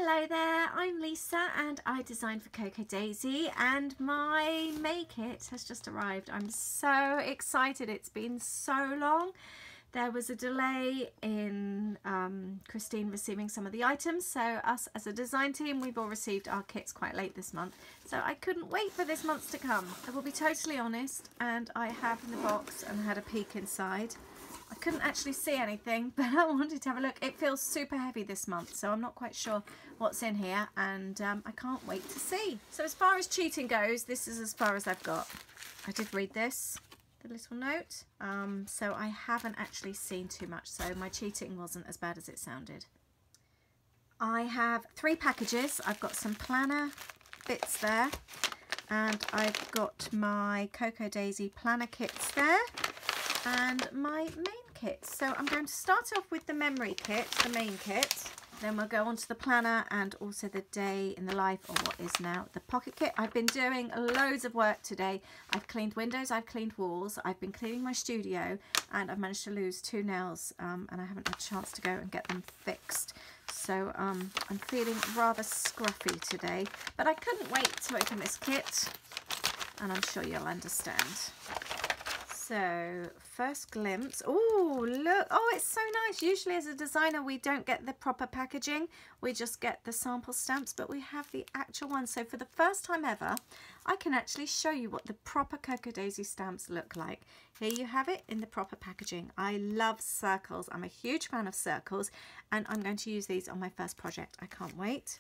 Hello there, I'm Lisa and I designed for Cocoa Daisy, and my May kit has just arrived. I'm so excited, it's been so long. There was a delay in Christine receiving some of the items, so us as a design team, we've all received our kits quite late this month. So I couldn't wait for this month to come. I will be totally honest, and I have in the box and had a peek inside. I couldn't actually see anything, but I wanted to have a look. It feels super heavy this month, so I'm not quite sure what's in here, and I can't wait to see. So as far as cheating goes, this is as far as I've got. I did read this, the little note, so I haven't actually seen too much, so my cheating wasn't as bad as it sounded. I have 3 packages. I've got some planner bits there, and I've got my Cocoa Daisy planner kits there, and my main kit. So I'm going to start off with the memory kit, the main kit. Then we'll go on to the planner and also the day in the life, or what is now the pocket kit. I've been doing loads of work today. I've cleaned windows, I've cleaned walls, I've been cleaning my studio, and I've managed to lose 2 nails and I haven't had a chance to go and get them fixed. So I'm feeling rather scruffy today, but I couldn't wait to open this kit, and I'm sure you'll understand. So first glimpse, oh look, oh it's so nice. Usually as a designer we don't get the proper packaging, we just get the sample stamps, but we have the actual one. So for the first time ever I can actually show you what the proper Cocoa Daisy stamps look like. Here you have it in the proper packaging. I love circles, I'm a huge fan of circles, and I'm going to use these on my first project. I can't wait.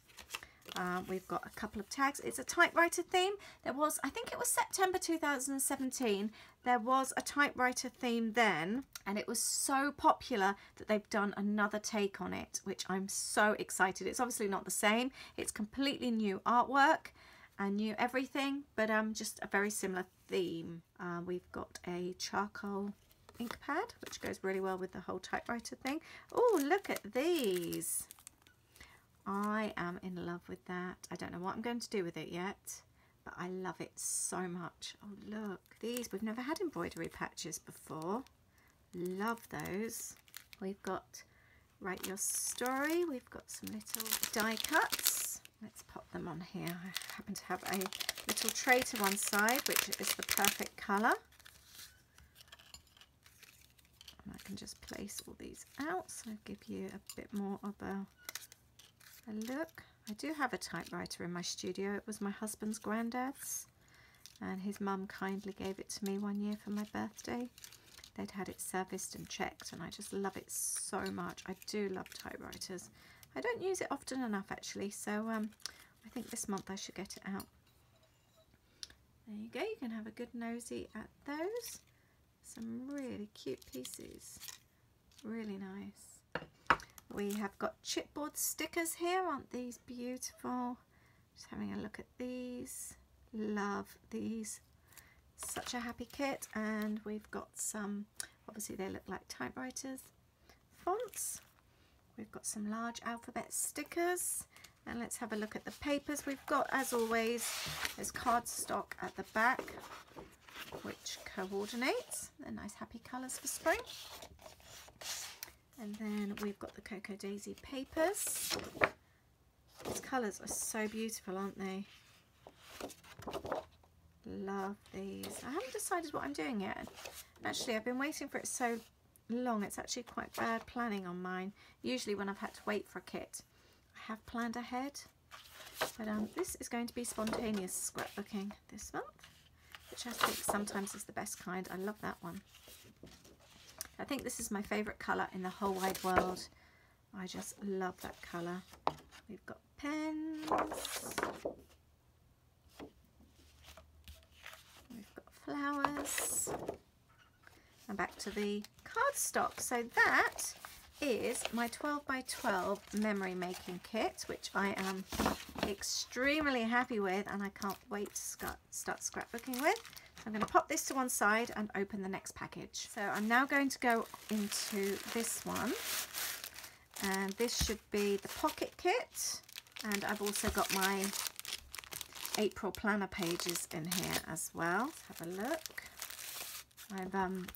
We've got a couple of tags. It's a typewriter theme. There was, I think it was September 2017, there was a typewriter theme then, and it was so popular that they've done another take on it, which I'm so excited. It's obviously not the same. It's completely new artwork and new everything, but just a very similar theme. We've got a charcoal ink pad, which goes really well with the whole typewriter thing. Oh, look at these. I am in love with that. I don't know what I'm going to do with it yet, but I love it so much. Oh look, these, we've never had embroidery patches before. Love those. We've got Write Your Story. We've got some little die cuts. Let's pop them on here. I happen to have a little tray to one side, which is the perfect colour. And I can just place all these out, so I'll give you a bit more of a look. I do have a typewriter in my studio. It was my husband's granddad's, and his mum kindly gave it to me one year for my birthday. They'd had it serviced and checked, and I just love it so much. I do love typewriters. I don't use it often enough actually, so I think this month I should get it out. There you go, you can have a good nosy at those. Some really cute pieces, really nice. We have got chipboard stickers here. Aren't these beautiful? Just having a look at these. Love these. Such a happy kit. And we've got some, obviously they look like typewriters, fonts. We've got some large alphabet stickers. And let's have a look at the papers we've got. As always, there's cardstock at the back, which coordinates. They're nice happy colours for spring. And then we've got the Cocoa Daisy papers. These colours are so beautiful, aren't they? Love these. I haven't decided what I'm doing yet. Actually, I've been waiting for it so long. It's actually quite bad planning on mine. Usually when I've had to wait for a kit, I have planned ahead. But this is going to be spontaneous scrapbooking this month, which I think sometimes is the best kind. I love that one. I think this is my favourite colour in the whole wide world. I just love that colour. We've got pens. We've got flowers. And back to the cardstock. So that is my 12 by 12 memory making kit, which I am extremely happy with, and I can't wait to start scrapbooking with. I'm going to pop this to one side and open the next package. So I'm now going to go into this one, and this should be the pocket kit, and I've also got my April planner pages in here as well. Let's have a look.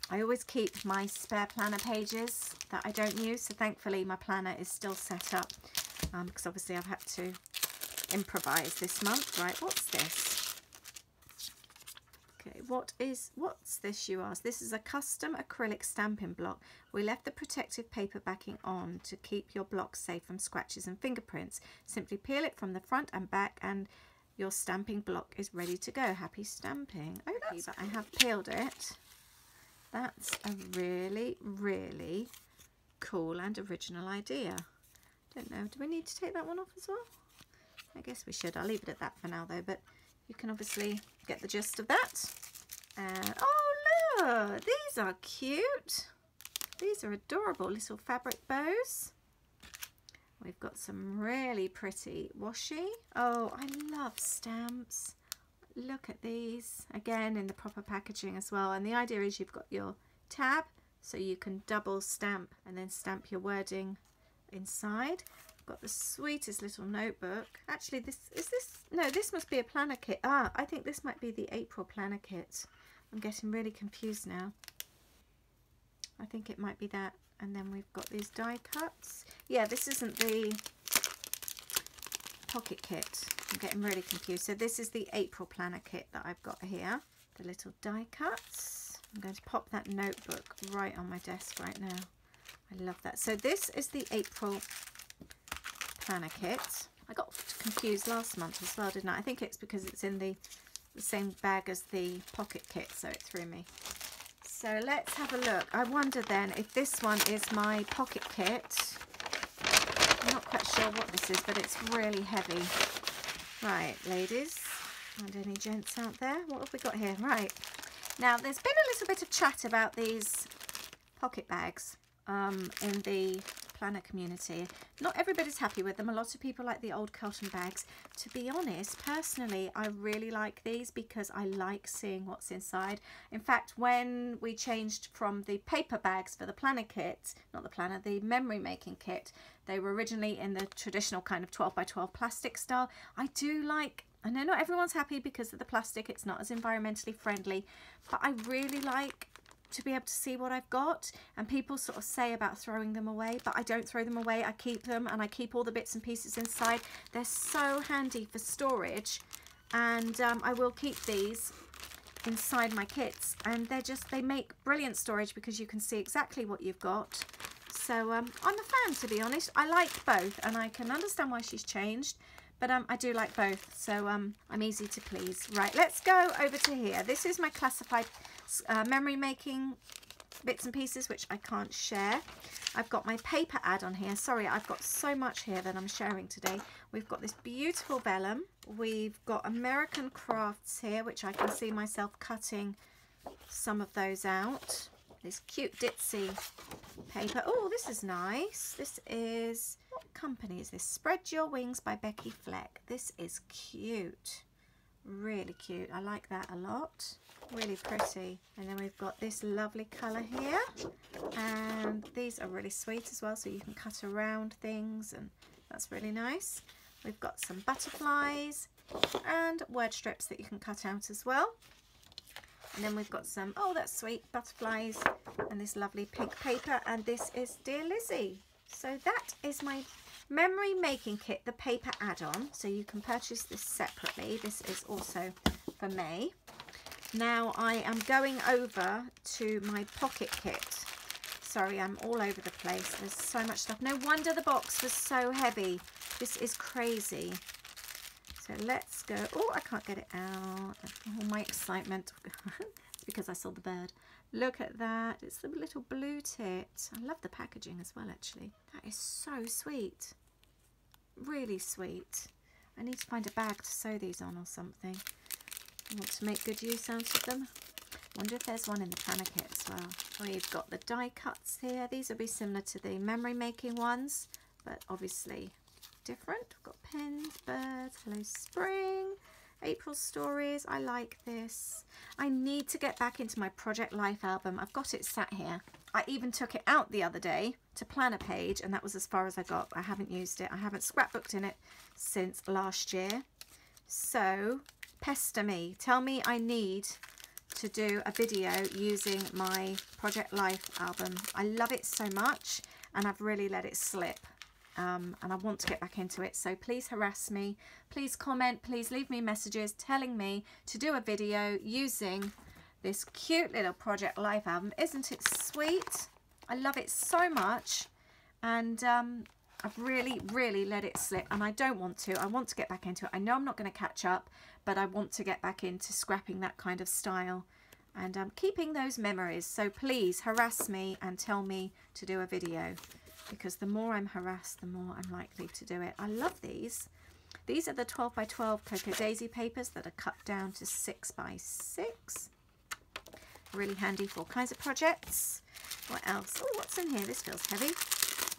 I always keep my spare planner pages that I don't use, so thankfully my planner is still set up because obviously I've had to improvise this month. Right, what's this? Okay, what's this, you ask? This is a custom acrylic stamping block. We left the protective paper backing on to keep your block safe from scratches and fingerprints. Simply peel it from the front and back and your stamping block is ready to go. Happy stamping. Oh, that's, I have peeled it. That's a really, really cool and original idea. Don't know, do we need to take that one off as well? I guess we should. I'll leave it at that for now though, but you can obviously get the gist of that. And oh look, these are cute. These are adorable little fabric bows. We've got some really pretty washi. Oh, I love stamps. Look at these, again in the proper packaging as well. And the idea is you've got your tab, so you can double stamp and then stamp your wording inside. I've got the sweetest little notebook. Actually, this must be a planner kit. Ah, I think this might be the April planner kit. I'm getting really confused now. I think it might be that. And then we've got these die cuts. Yeah, this isn't the pocket kit. I'm getting really confused. So this is the April planner kit that I've got here. The little die cuts. I'm going to pop that notebook right on my desk right now. I love that. So this is the April planner kit. I got confused last month as well, didn't I? I think it's because it's in the same bag as the pocket kit, so it threw me. So let's have a look. I wonder then if this one is my pocket kit. I'm not quite sure what this is, but it's really heavy. Right, ladies and any gents out there, what have we got here? Right, now there's been a little bit of chat about these pocket bags in the planner community. Not everybody's happy with them. A lot of people like the old cotton bags. To be honest, personally, I really like these because I like seeing what's inside. In fact, when we changed from the paper bags for the planner kit, not the planner, the memory making kit, they were originally in the traditional kind of 12 by 12 plastic style. I do like, I know not everyone's happy because of the plastic, it's not as environmentally friendly, but I really like to be able to see what I've got. And people sort of say about throwing them away, but I don't throw them away. I keep them, and I keep all the bits and pieces inside. They're so handy for storage, and I will keep these inside my kits, and they make brilliant storage because you can see exactly what you've got. So I'm a fan, to be honest. I like both, and I can understand why she's changed, but I do like both, so I'm easy to please. Right, let's go over to here. This is my classified memory making bits and pieces, which I can't share. I've got my paper add-on here. Sorry, I've got so much here that I'm sharing today. We've got this beautiful vellum. We've got American crafts here, which I can see myself cutting some of those out. This cute ditzy paper. Oh, this is nice. This is, what company is this? Spread Your Wings by Becky Fleck. This is cute. Really cute. I like that a lot. Really pretty. And then we've got this lovely colour here. And these are really sweet as well, so you can cut around things, and that's really nice. We've got some butterflies and word strips that you can cut out as well. And then we've got some, oh that's sweet, butterflies and this lovely pink paper, and this is Dear Lizzie. So that is my memory making kit, the paper add-on. So you can purchase this separately. This is also for May. Now I am going over to my pocket kit. Sorry, I'm all over the place. There's so much stuff. No wonder the box was so heavy. This is crazy. So let's go. Oh, I can't get it out. All my excitement. It's because I saw the bird. Look at that. It's the little blue tit. I love the packaging as well, actually. That is so sweet. Really sweet. I need to find a bag to sew these on or something. I want to make good use out of them. Wonder if there's one in the planner kit as well. We've got the die cuts here. These will be similar to the memory making ones, but obviously different. We've got pens, birds, hello spring, April stories. I like this. I need to get back into my Project Life album. I've got it sat here. I even took it out the other day to plan a page, and that was as far as I got. I haven't used it. I haven't scrapbooked in it since last year. So pester me. Tell me I need to do a video using my Project Life album. I love it so much, and I've really let it slip. and I want to get back into it. So please harass me, please comment, please leave me messages telling me to do a video using this cute little Project Life album. Isn't it sweet? I love it so much, and I've really let it slip, and I don't want to. I want to get back into it. I know I'm not going to catch up, but I want to get back into scrapping that kind of style and keeping those memories. So please harass me and tell me to do a video, because the more I'm harassed, the more I'm likely to do it. I love these. These are the 12 by 12 Cocoa Daisy papers that are cut down to 6 by 6. Really handy for all kinds of projects. What else? Oh, what's in here? This feels heavy.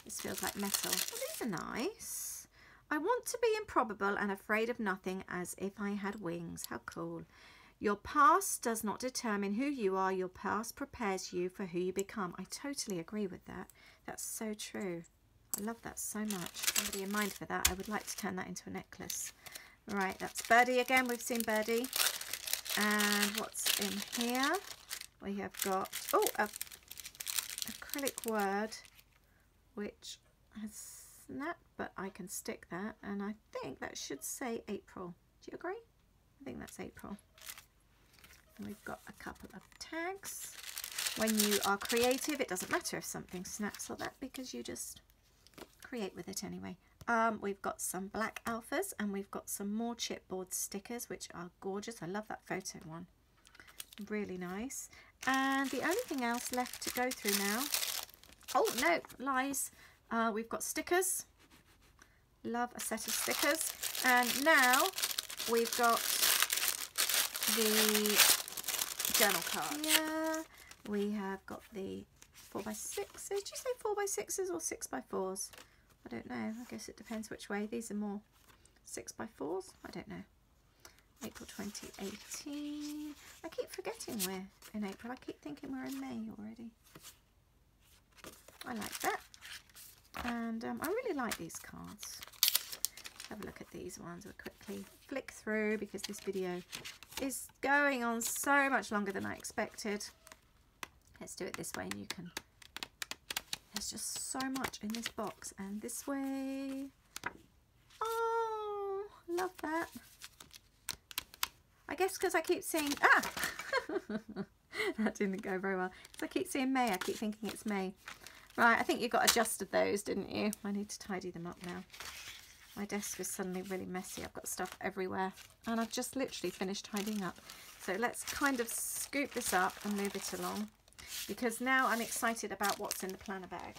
This feels like metal. Oh, these are nice. I want to be improbable and afraid of nothing, as if I had wings. How cool. Your past does not determine who you are. Your past prepares you for who you become. I totally agree with that. That's so true. I love that so much. Somebody in mind for that. I would like to turn that into a necklace. Right, that's Birdie again. We've seen Birdie. And what's in here? We have got, oh, a acrylic word, which has snapped, but I can stick that. And I think that should say April. Do you agree? I think that's April. And we've got a couple of tags. When you are creative, it doesn't matter if something snaps or that, because you just create with it anyway. We've got some black alphas, and we've got some more chipboard stickers, which are gorgeous. I love that photo one. Really nice. And the only thing else left to go through now, oh no, lies, we've got stickers. Love a set of stickers. And now we've got the journal card. Yeah, we have got the 4x6s. Did you say 4x6s or 6x4s? I don't know. I guess it depends which way. These are more 6x4s. I don't know. April 2018. I keep forgetting we're in April. I keep thinking we're in May already. I like that. And I really like these cards. Have a look at these ones. We'll quickly flick through, because this video is going on so much longer than I expected. Let's do it this way, and you can... There's just so much in this box. And this way. Oh, love that. I guess because I keep seeing... Ah! That didn't go very well. Because I keep seeing May. I keep thinking it's May. Right, I think you got adjusted those, didn't you? I need to tidy them up now. My desk is suddenly really messy. I've got stuff everywhere. And I've just literally finished tidying up. So let's kind of scoop this up and move it along, because now I'm excited about what's in the planner bag.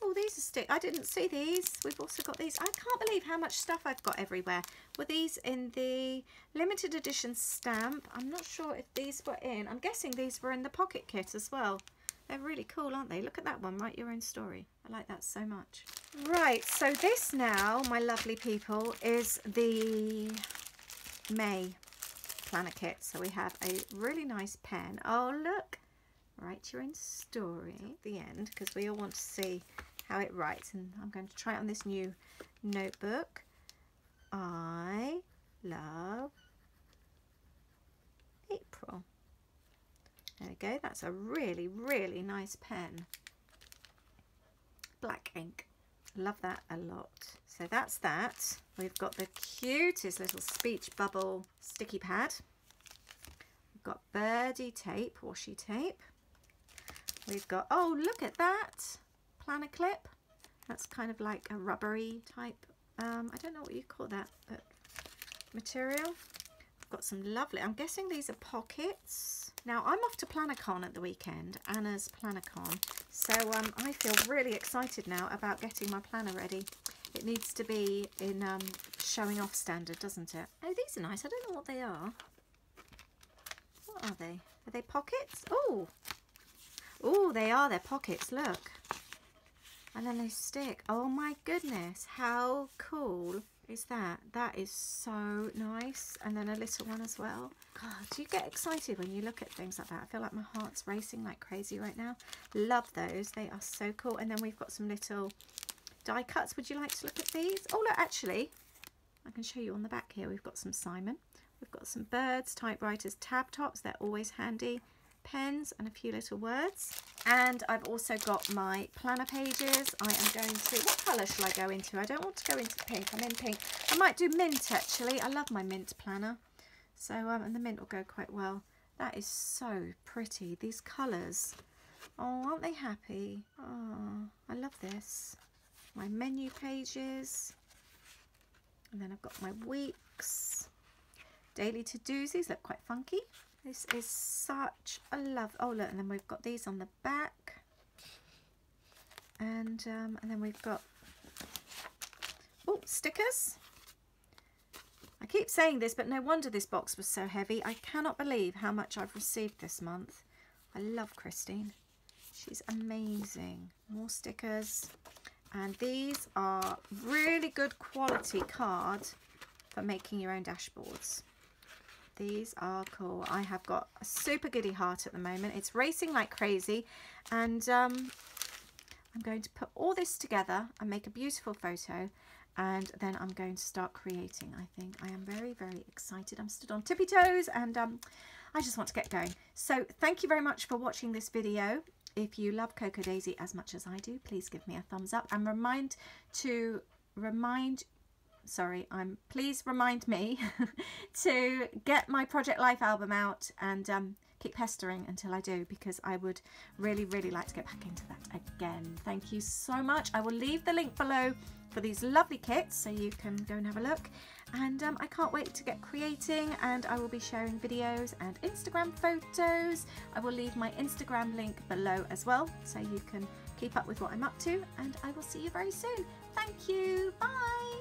Oh, these are stick. I didn't see these. We've also got these. I can't believe how much stuff I've got everywhere. Were these in the limited edition stamp? I'm not sure if these were in. I'm guessing these were in the pocket kit as well. They're really cool, aren't they? Look at that one. Write your own story. I like that so much. Right, so this now, my lovely people, is the May planner kit. So we have a really nice pen. Oh, look. Write your own story at the end, because we all want to see how it writes. And I'm going to try it on this new notebook. I love April. There we go. That's a really nice pen. Black ink. Love that a lot. So that's that. We've got the cutest little speech bubble sticky pad. We've got Birdie tape, washi tape. We've got, oh, look at that planner clip. That's kind of like a rubbery type, I don't know what you call that, but material. We've got some lovely, I'm guessing these are pockets. Now I'm off to PlannerCon at the weekend, Anna's PlannerCon. So I feel really excited now about getting my planner ready. It needs to be in showing off standard, doesn't it? Oh, these are nice. I don't know what they are. What are they? Are they pockets? Oh. Oh, they are. They're pockets. Look. And then they stick. Oh my goodness. How cool is that? That is so nice. And then a little one as well. God, do you get excited when you look at things like that? I feel like my heart's racing like crazy right now. Love those. They are so cool. And then we've got some little die cuts. Would you like to look at these? Oh, look, actually, I can show you on the back here. We've got some Simon. We've got some birds, typewriters, tab tops. They're always handy. pens and a few little words. And I've also got my planner pages. I am going to, what colour shall I go into? I don't want to go into pink. I'm in pink. I might do mint actually. I love my mint planner. So, and the mint will go quite well. That is so pretty. These colours. Oh, aren't they happy? Oh, I love this. My menu pages. And then I've got my weeks. Daily to-dos. These look quite funky. This is such a love. Oh, look, and then we've got these on the back. And then we've got, oh, stickers. I keep saying this, but no wonder this box was so heavy. I cannot believe how much I've received this month. I love Christine. She's amazing. More stickers. And these are really good quality card for making your own dashboards. These are cool. I have got a super goody heart at the moment. It's racing like crazy. And I'm going to put all this together and make a beautiful photo. And then I'm going to start creating, I think. I am very, very excited. I'm stood on tippy toes and I just want to get going. So thank you very much for watching this video. If you love Cocoa Daisy as much as I do, please give me a thumbs up and please remind me to get my Project Life album out and keep pestering until I do, because I would really, really like to get back into that again. Thank you so much. I will leave the link below for these lovely kits so you can go and have a look. And I can't wait to get creating, and I will be sharing videos and Instagram photos. I will leave my Instagram link below as well so you can keep up with what I'm up to, and I will see you very soon. Thank you. Bye.